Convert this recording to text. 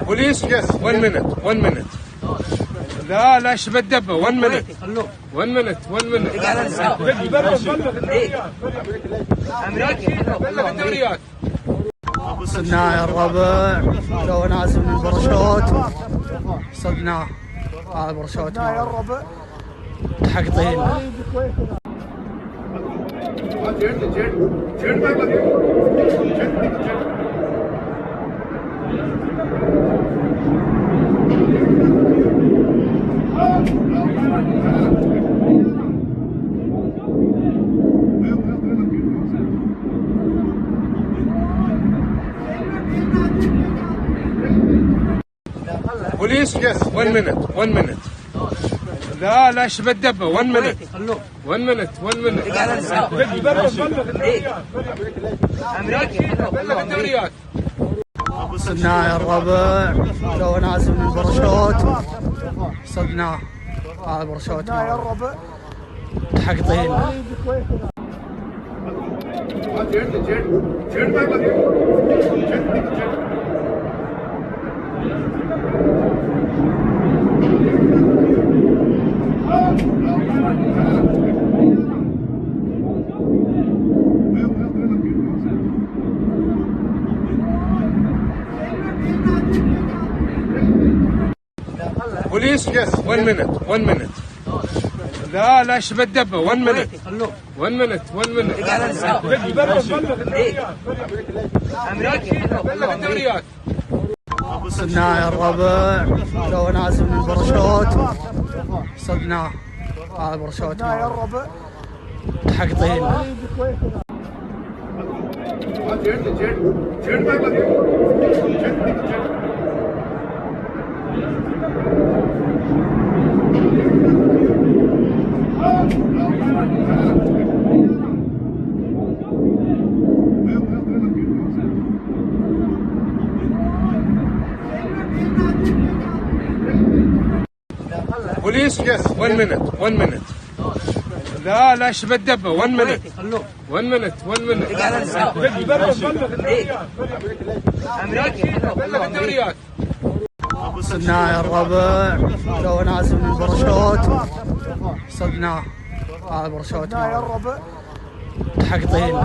Police, yes, 1 minute, 1 minute. لا شبه الدبة 1 minute 1 minute 1 minute. صدناه يا الربع، تو نازل من البرشوت صدناه. هذا برشوت يا الربع حق طين. Police, yes, 1 minute 1 minute. لا شبه الدبة 1 minute 1 minute 1 minute. صدناه يا الربع، تو نازل من البرشوت صدناه. هذا برشوت يا الربع حق طين. Police, yes, 1 minute 1 minute. لا شبه الدبة 1 minute 1 minute 1 minute. صدناه يا الربع، تو نازل من البرشوت صدناه. هذا برشوت يا الربع حق طين. Police, yes, 1 minute 1 minute. لا شبه الدبة 1 minute 1 minute 1 minute. صدناه يا الربع، تو نازل من البرشوت صدناه. هذا برشوت يا الربع حق طين.